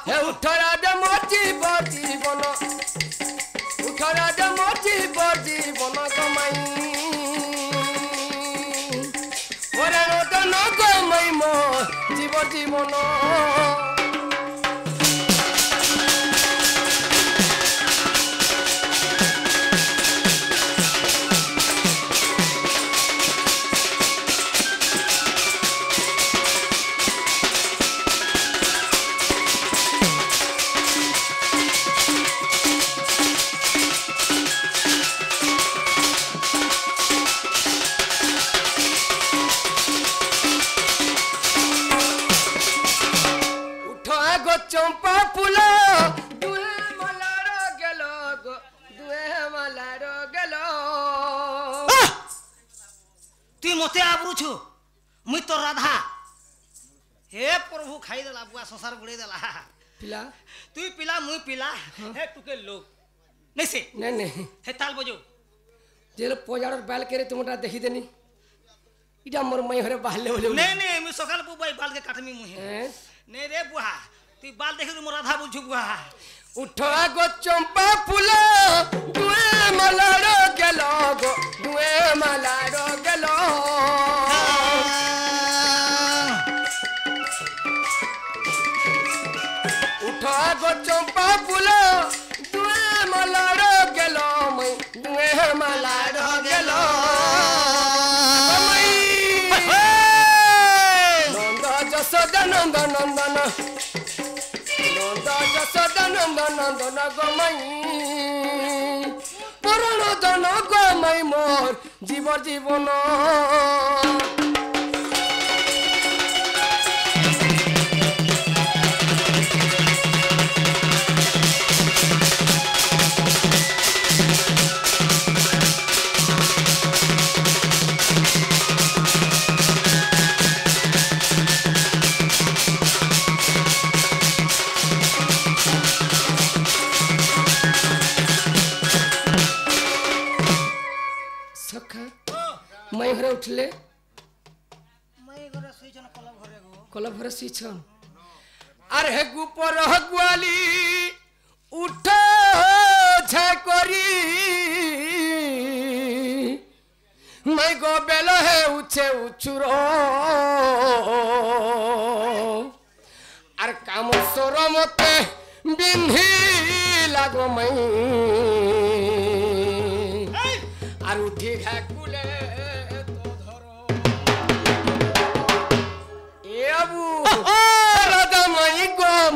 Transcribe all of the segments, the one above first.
हे उठरा दे मोची बजी बन उठरा दे मोची बजी बन गमाई ओरे तो न गमाई मो जीव जीवन चंपा फूल दुए मलार गेलो दुए मलार गेलो तुई मते आबरुछु मुई तो राधा हे प्रभु खाई देला बुआ संसार बुड़े देला पिला तुई पिला मुई पिला हे टुके लोग नहीं से नहीं हे ताल बजो जेल पोजाड़ बाल करे तुमटा देखी देनी इडा मोर मई हरे बाहले बोले नहीं मुई सकाल बुबाई बाल के काटमी मुई नहीं रे बुआ तुई बाल देखि मोर राधा बुझु बुआ उठा गो चंपा फूल दुए मलार गेलो दुए मलार गेलो उठा गो चंपा फूल दुए मलार गेलो मई दुए मलार गेलो नंद जसोदा नंदन नंदन गमाई पुरण दन गमाई मोर जीव जीवन मैं घरे उठले मैं घरे सुइछन कलब घरे सुइछन अरे हे गुपर गुआली उठ छकरी मैं गो बेल है उछे उछुरो अरे काम सोर मते बिंधी लागो मैं अरे उठी घाकुले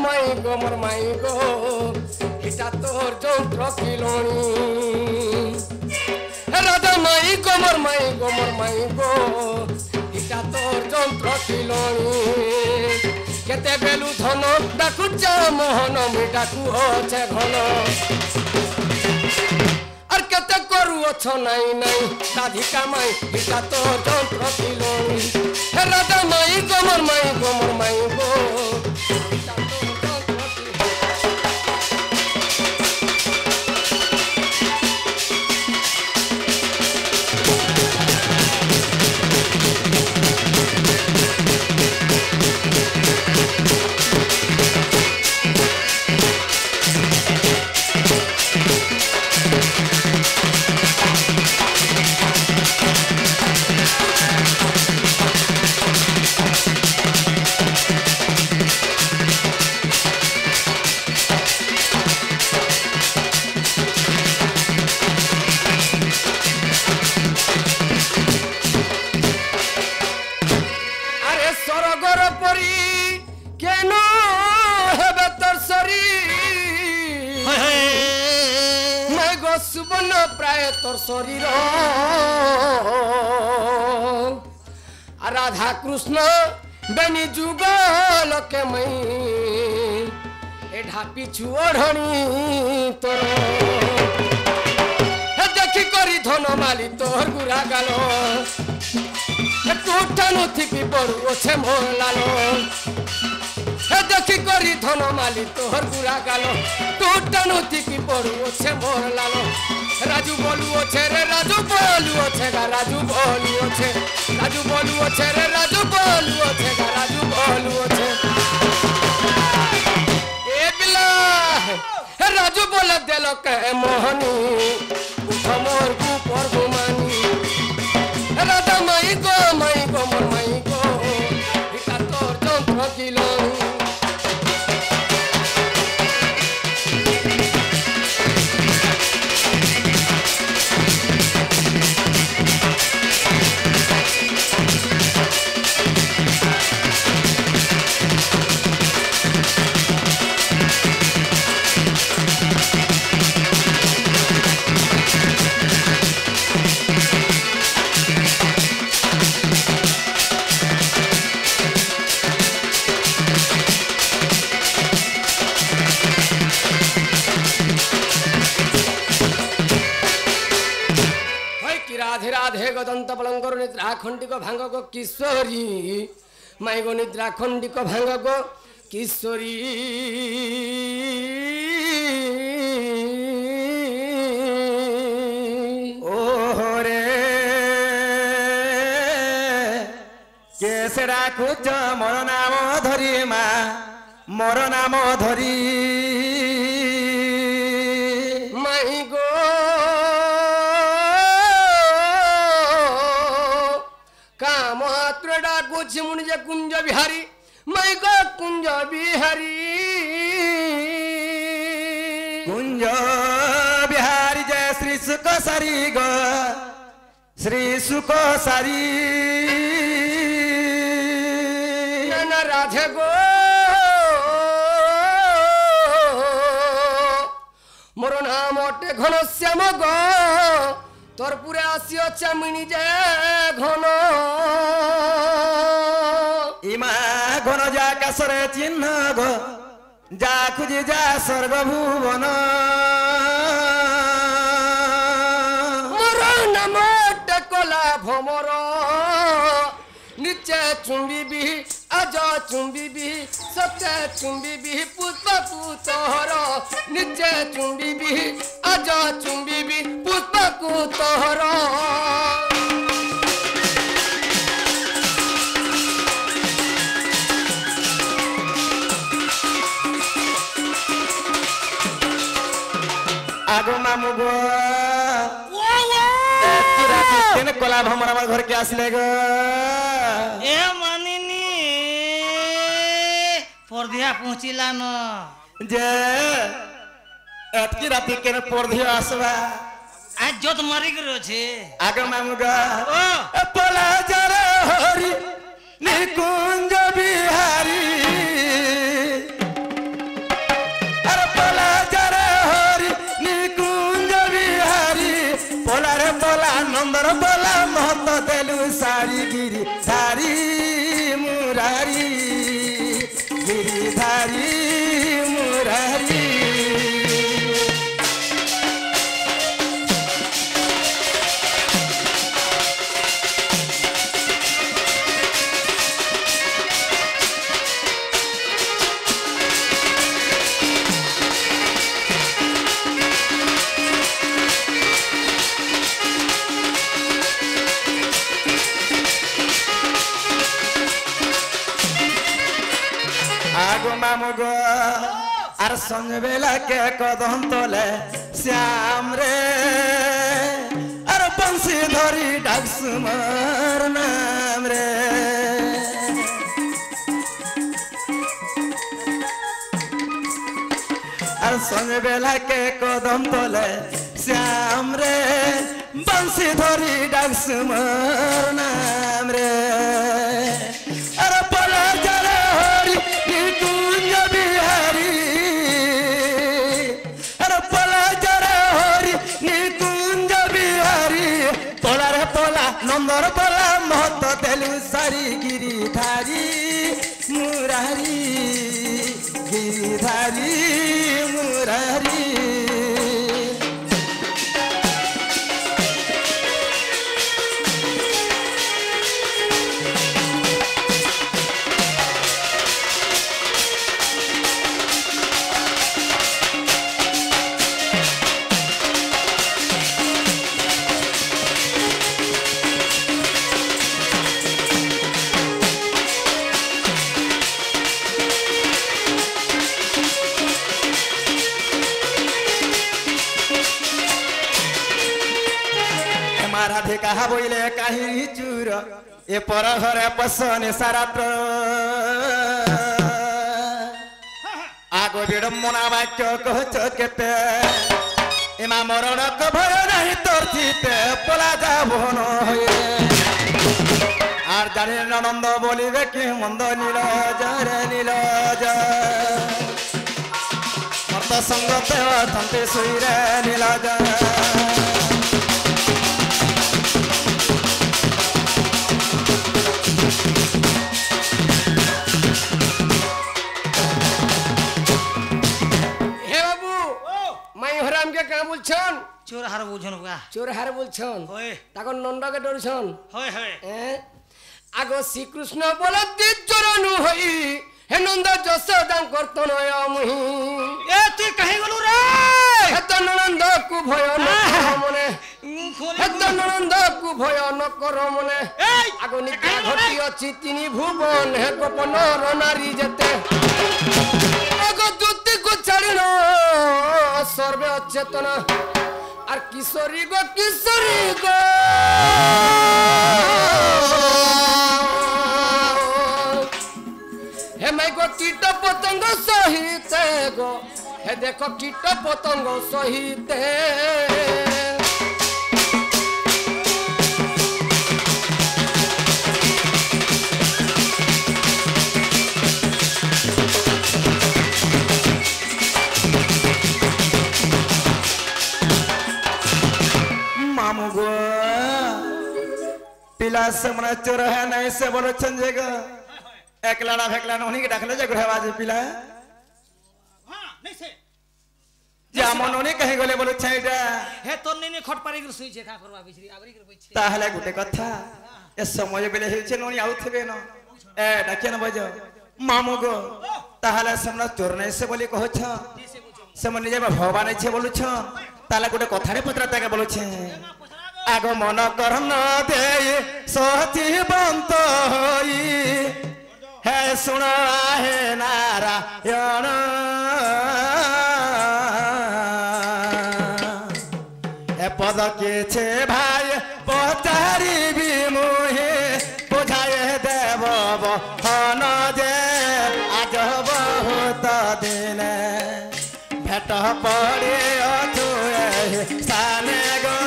माई गो मोर माई गो इटा तोर जंत्र किलोनी राधा माई गो मोर माई गो इटा तोर जंत्र किलोनी केते बेलु धन डाकु मोहन मी डाकु होछे घन और केते करू अछ नाई राधिका माई इटा तोर जंत्र किलोनी राधा माई गो मोर माई गो सुबन प्राय तोर शरीर राधा कृष्ण बेनी जुगल के मई ए ढापी छुअढ़णी तोर देखी करी धन माली तोर गुरा गालो टूटानु थी बड़ू ओछे मोर लालो देखी करी धन माली तोहर गुरा गालो टूटानु थी बड़ू ओछे मोर लालो राजू बोलू ओछे रे राजू बोलू ओछे गा राजू बोलू ओछे रे राजू बोलू ओछे गा राजू बोलू ओछे ए के मोहनी उठ मोर कुपर घुमानी राधा माई गो मोर माई गो इका तोर যন্ত্র কিলো राधे राधे गदंत पलंकर निद्रा खंडिक भांग गो किशोरी माई गो निद्रा खंडिक भांग गो किशोरी ओरे कैसे डाकुच मोर नाम धरी मा मोर नाम धरी माई गो डाकुच मुनि जे कुंज बिहारी माई गो कुंज बिहारी कुंज बिहारी जय श्री सुख सारी गो श्री सुख सारी नैना राधे गो मोर नाम अटे घनश्याम गो तोर पुरे आसियो चामिनी जे घन इमा घन जा कासरे चिन्ह गो जा खुजी जा स्वर्ग भुवन मोर नाम अटे कला भमर निचे चुंबी आज चुंबी सत्य चुंबी पुष्प कुतहर निचे चुंबी आज चुंबी पुष्प कुतहर आगो मामू गो कला भमर हमार घर के आसले गो ए मानिनी परधिया पहुंचिला न जे एतकी राती केन परधिया आसबा आज जोत मारी गयो छे आगो मामू गो ओ पला जरे हरि निकुंज बिहारी अरे पला जरे हरि निकुंज बिहारी पोला रे पोला नंदर पोला महत देलु सारी गिरी धारी मुरारी गिरिधारी मुरारी आगो मामू गो आर संग बेला के कदम तले श्याम रे आर बंसी धरी डाक्स मार नाम रे आर संग बेला के कदम तले श्याम रे बंसी धरी डाक्स मार नाम रे अरे पला जरे हरि निकुंज बिहारी अरे पला जरे हरि निकुंज बिहारी पोला रे पोला नंदर पोला महत देलु सारी गिरिधारी मुरारी गिरिधारी मुरारी রাধিকা বইলে কাহিনী চুর এ পর ঘরে পশনে সারাত্র আগ বিড়ম্বনা বাক্য কহচ কেতে এমা মরণ ভয় নাহি তোর চিতে পলা যাব নহে আর জানি ননন্দ বলিবে কি মন্দ নীলজ রে নীলজ মর্ত সঙ্গতে অথন্তে শুইরে নীলজ বলছন চোর হার বুঝন গা চোর হার বলছন হয় তখন নন্দকে ডরছন হয় হয় আগো শ্রীকৃষ্ণ বলতি চরণু হই হে নন্দ যশোদাং কর্তনয় মুহি এ তুই কাহি গলু রে হে তো নন্দ কু ভয় ন মনে হে তো নন্দ কু ভয় ন কর মনে আগো নিত্যা ঘটি অছি তিনি ভুবন হে গোপন নারী যেতে আগো জ্যোতি কো ছাড়িন সর্বে অচেতন আর কিশোরী গো হে মাই গো কীট পতঙ্গ সহিতে গো হে দেখো কীট পতঙ্গ সহিতে पिला से मन चोर है नहीं से बोलो चंजेगा एक लड़ा फेंकला उन्हीं के डाकले जगह है बाजी पिला हां नहीं से যেমন উনি কহে গলে বলে ছাইডা হে তোর নেনে খট পারি করে শুইছে কা করবা বিছরি আবরি করে বইছে তাহলে গুটে কথা এ সময় বেলে হইছে ননি আউথবে না এ ডাকেন বজ মামু গো তাহলে সমনা চোর নাই সে বলি কহছ সেমন নিজে ভগবান আছে বলুছ তাহলে গুটে কথারে পত্র তাকে বলছে আগ মন করন দে সচিবন্ত হই হে শুণ হে নারায়ণ এ পদ কেছে ভাই পচারিবি মুহে বুঝায় দেব হন যে আজ বহুত দিনে ভেট পড়ে অথু স্থানে গো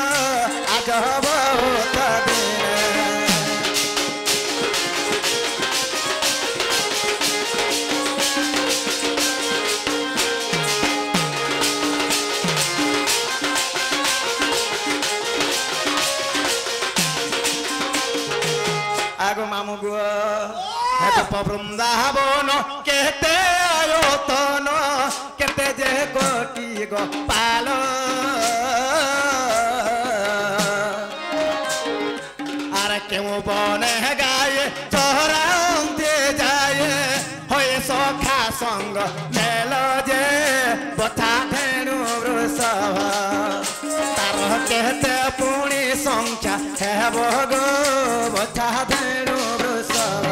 আজ বহুত দিনে আগো মামু গো হেত বৃন্দাবন কেতে আয়তন কেতে যে কোটি গো পাল আর কেউ বনে গায়ে চরান্তে যায় হয়ে সখা সঙ্গ মেল যে বথা ধেনু বৃষভ তার কেতে পুଣି সংখ্যা হেব গো বথা ধেনু বৃষভ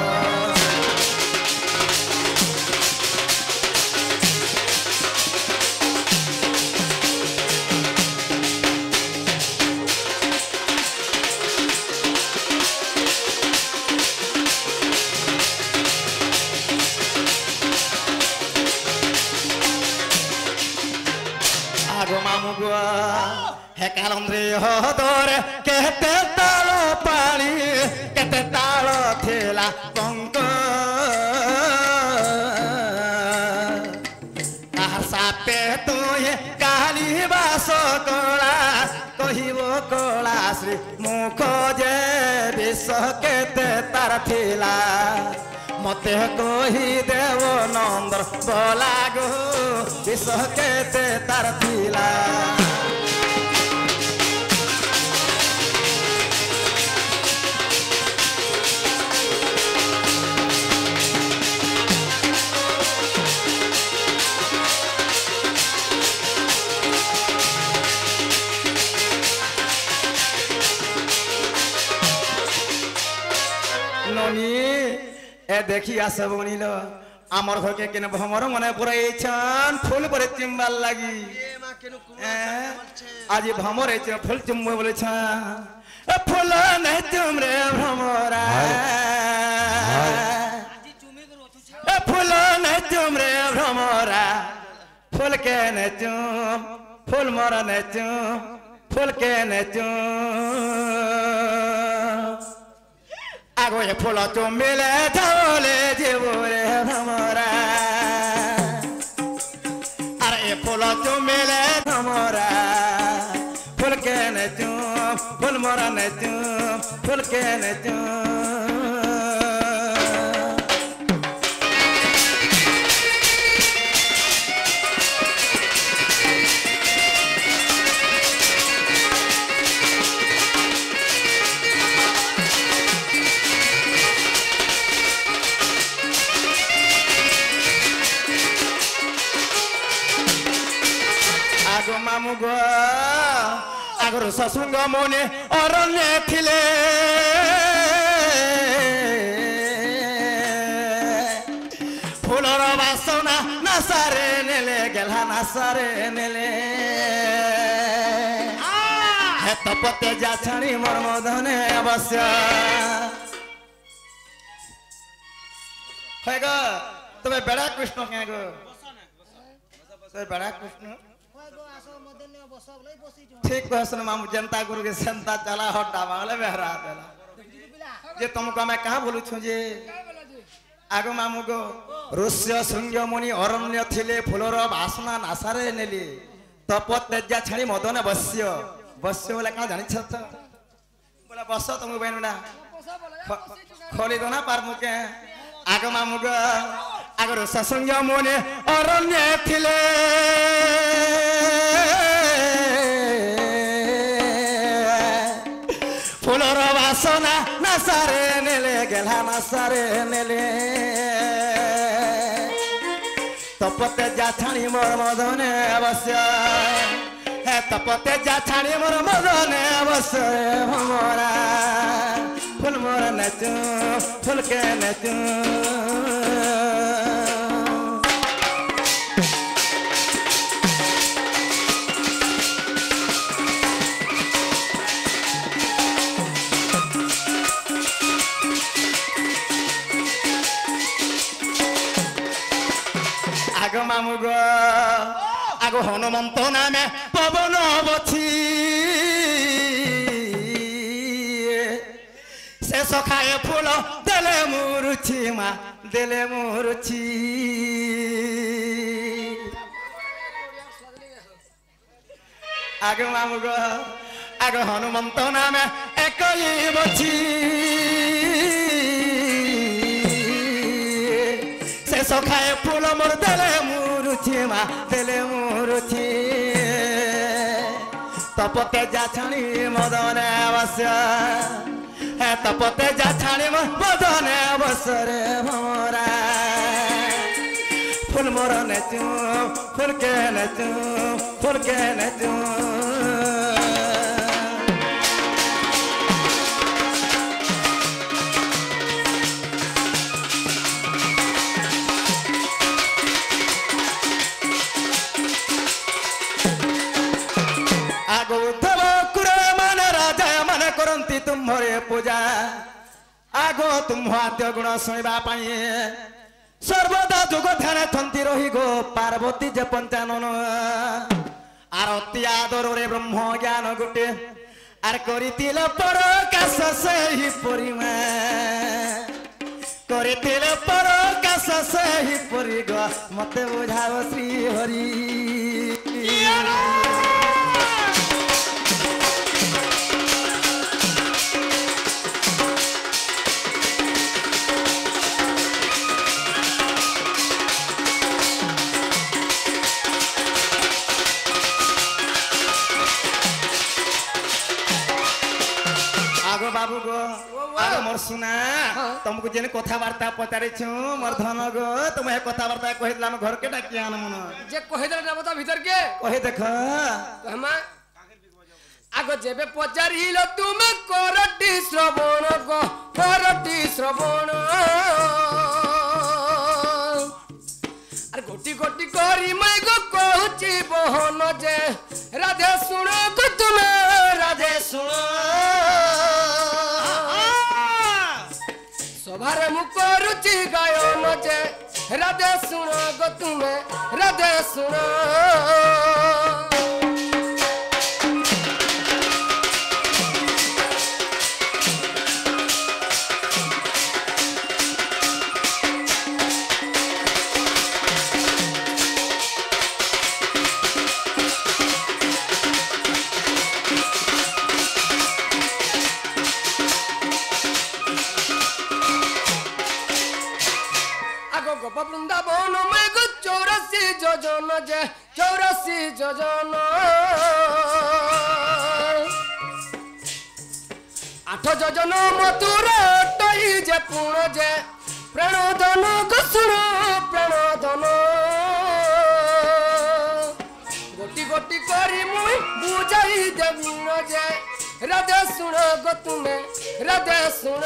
আগো মামু গো হে কালন্দ্রে হদরে কেতে তাল পানি কেতে তাল থেলা পঙ্ক কাহার সাপে তুই কালি বাস কলা কহিব কলা শ্রী মুখ যে বিষ কেতে তার থিলা মতে কহি দেব নন্দ বলা গো বিষ কেতে তার থিলা ননি এ দেখি আসব বনিল আমার ঘরকে কেন ভমর মনে পড়াইছান ফুল পরে চিম্বাল লাগি এ মা आज भमरे फूल चुम बोले फूल नहीं तुम रे भ्रमरा फूल नहीं तुम रे भ्रमरा फूल के नहीं तुम फूल मोरा नहीं तुम फूल के नहीं तुम आगो ये फूल तुम मिले धोले जीवो रे भ्रमरा अरे ये फूल तुम मिले भ्रमरा फूल के नहीं तुम फूल मोरा नहीं तुम फूल के नहीं तुम मामुगो आगरो ससुंग मोने अरण्य थिले फूलर बासना नासारे नेले गेला नासारे नेले हेत पते जाछणी मर्मधने अवश्य है गो तबे बेड़ा कृष्ण के गो तबे बेड़ा कृष्ण ठीक कहसन मामू जनता गुरु के संता चला हटा बांगले बेहरा देला जे तुमको मैं कहां बोलू छु जे आगो मामू गो ऋष्य शृंग मुनि अरण्य थिले फूलर बासना नासारे नेली तपत तेजा छणी मदन बस्य बस्य बोले का जानि छ त बोला बस तुम बहन ना खोली दो ना पार मुके आगो मामू गो आगो ऋष्य शृंग मुनि अरण्य थिले फूलर बासना नासारे नेले गेला नासारे नेले तपते जाछाणी मोर मदने अवश्य हे तपते जाछाणी मोर मदने अवश्य भमरा फूल मोर नचू फूल के नचू आगो मामुगो आगो हनुमंत नामे पवन बछी से सखाए फूल देले मुरुची मा देले मुरुची आगो मामुगो आगो हनुमंत नामे एकई बछी सखाए फूल मोर देले मुरुची मा देले मुरुची तपते जाछाणी मदने अवश्य हे तपते जाछाणी मदने अवश्य रे भमरा फूल मोर नेचू फूल के नेचू फूल के नेचू तुम्हारे पूजा आगो तुम्हारे गुण शुणा सर्वदा जुग ध्यान थंती रही गो पार्वती जे पंचानन आरती आदर रे ब्रह्म ज्ञान गुटे आर करितिल परकाश सेहि परिमा करितिल परकाश सेहि परि गो मते बुझाव श्री हरि बाबू गो आगे मोर सुना तुमको जेने कथा वार्ता पचारे छु मोर धन गो तुम ए कथा वार्ता कहि दिला घर के डाकी आन मन जे कहि दे ना बता भीतर के कहि देख हम आगो जेबे पचारिलो तुम करटी श्रवण गो करटी श्रवण अरे गोटी गोटी करी मैं गो कहूच କରୁଛି ବହନ ଯେ ରାଧେ ଶୁଣ କୁ ତୁମେ ରାଧେ ଶୁଣ ସଭାରେ ମୁଁ କରୁଛି ଗାୟନ ଯେ ରାଧେ ଶୁଣ କୁ ତୁମେ ରାଧେ ଶୁଣ গোপ বৃন্দাবন মেঘ 84 যোজন যে 84 যোজন 8 যোজন মথুরা টই যে পুণ যে প্রণোদন গোসুণ প্রণোদন গোটি গোটি করি মুই বুঝাই দেবি যে রাধে শুণ গো তুমি রাধে শুণ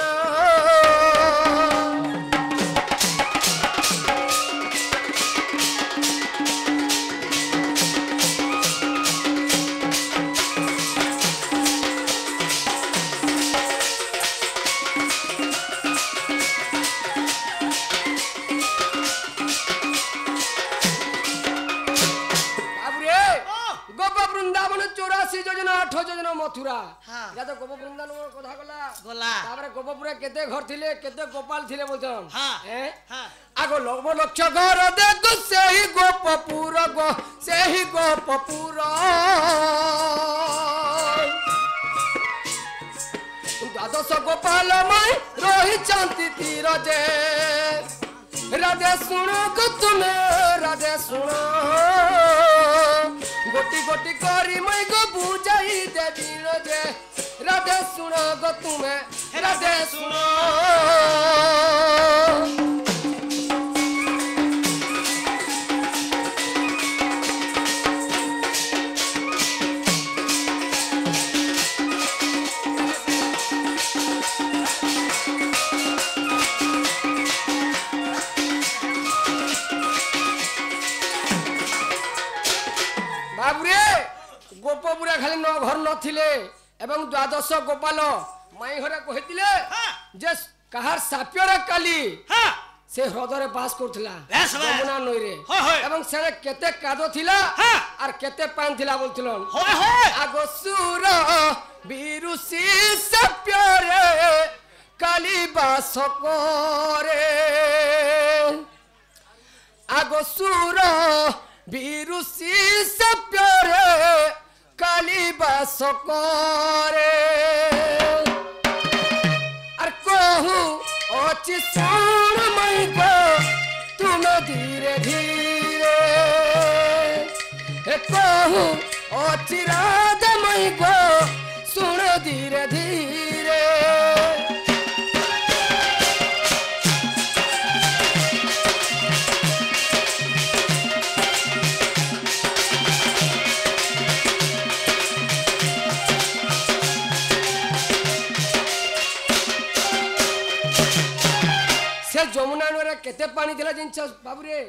मथुरा या तो गोप वृंदावन कथा गला गला तापर गोपपुरा केते घर थिले केते गोपाल थिले बोलतन हां आगो लव लक्ष घर देखो सेही गोपपुर गो सेही गोपपुर द्वादश गोपाल मय रही चांति तीर जे राधे सुनो को तुमे राधे सुनो गोटी गोटी करी मैं गो बुझाई देवी जे राधे सुनो गो तुमे राधे सुनो गोपपुरा खाली न घर नथिले एवं द्वादश गोपाल माई घरे कहितिले जे कहार साप्यर काली से हृदय बास करथिला यमुना नई रे एवं सेने केते कादो थिला और केते पान थिला बोलथिलन आगो सुर बिरुसी साप्यर काली बास करे आगो सुर बिरुसी साप्यर काली बास करे और कहू अच्छी सुन मई को तुम धीरे धीरे कहू अच्छी राधा मई को सुन धीरे धीरे যমুনা নরে কেতে পানি দিলা জিনছ বাবুরে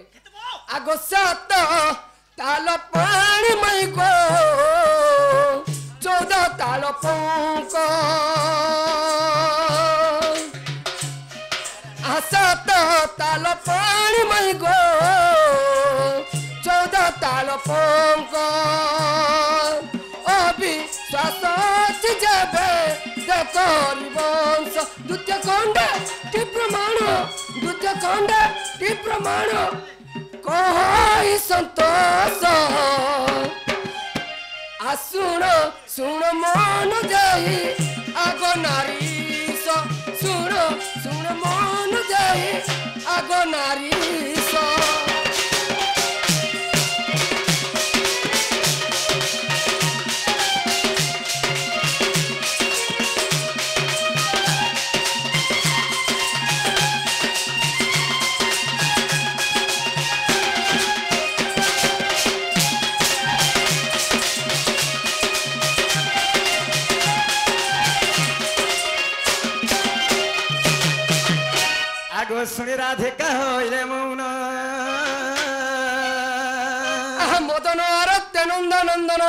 আগো সাত তাল পানি মাই গো 14 তাল পঙ্ক সাত তাল পানি মাই গো 14 তাল পঙ্ক অবি শ্বাস যাবে দেখরি বংশ দ্বিতীয় খণ্ড কি প্রমাণ দ্বিতীয় খণ্ড কি প্রমাণ কই সন্তোষ আসুণ শুণ মন যাই আগ নারীশ শুণ শুণ মন যাই আগ নারীশ सुनी राधे कहो मौन মদন আরতে নন্দনন্দন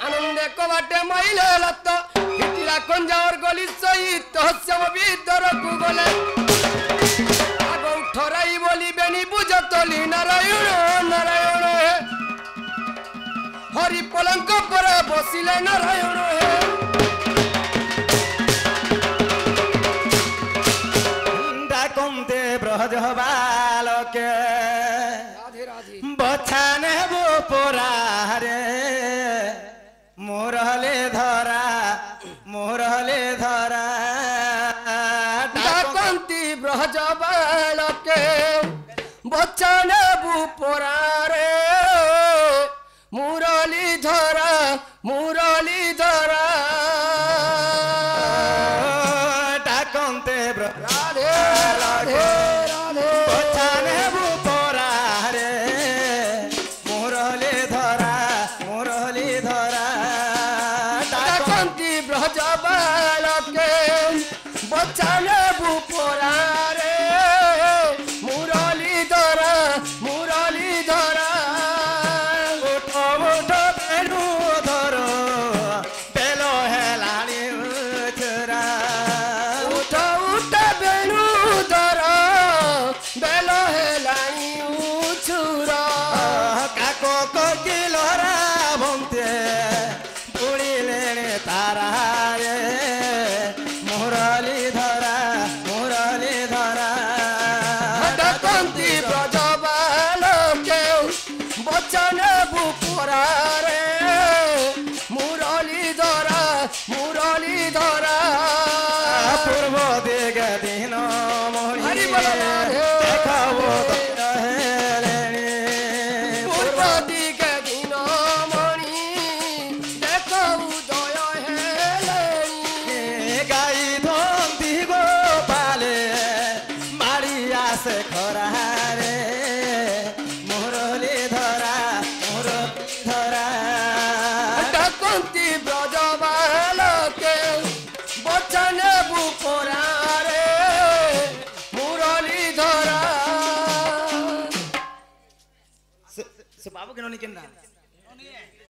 আনন্দে কবাটে মাইলে লত্ত হিটিলা কঞ্জাওর গলি সহিত হস্যম বিদ্যর গুগলে আগ উঠরাই বলি বেনি বুঝতলি নারায়ণ নারায়ণ হে হরি পলঙ্ক পরে বসিলে নারায়ণ হে ডাকন্তে ব্রজ বালকে রাধে রাধে বছানে পোরারে মোরহলে ধরা ডাকন্তি ব্রজ বালকে বচনে বুপরারে মুরলি ধরা ডাকন্তে ব্রজ রাধে রাধে রাধে বছানে পোরারে মোরহলে ধরা ডাকন্তি ব্রজ বালকে বচনে বুপরারে মুরলি ধরা উঠো বেণু ধর বেল হেলানি উচরা উঠ উঠ বেণু ধর বেল হেলানি উছুরা কাকো কোকিলরা বন্তে পুড়িলেনে তারারে মুরলি ধরা ডাকন্তি ব্রজ বালকে বচনে বুপরারে মুরলি ধরা পূর্ব দিগ দিন মহি হরি বল রাধে। দেখাবো হেলেনি পূর্ব দিকে দিন মণি দেখো উদয় হেলেনি গাই ধন্তি গোপালে মারি আসে খরারে মুরলি ধরা ডাকন্তি ব্রজ বালকে বচনে বুপরারে মুরলি ধরা সে বাবু কেন নিকেন না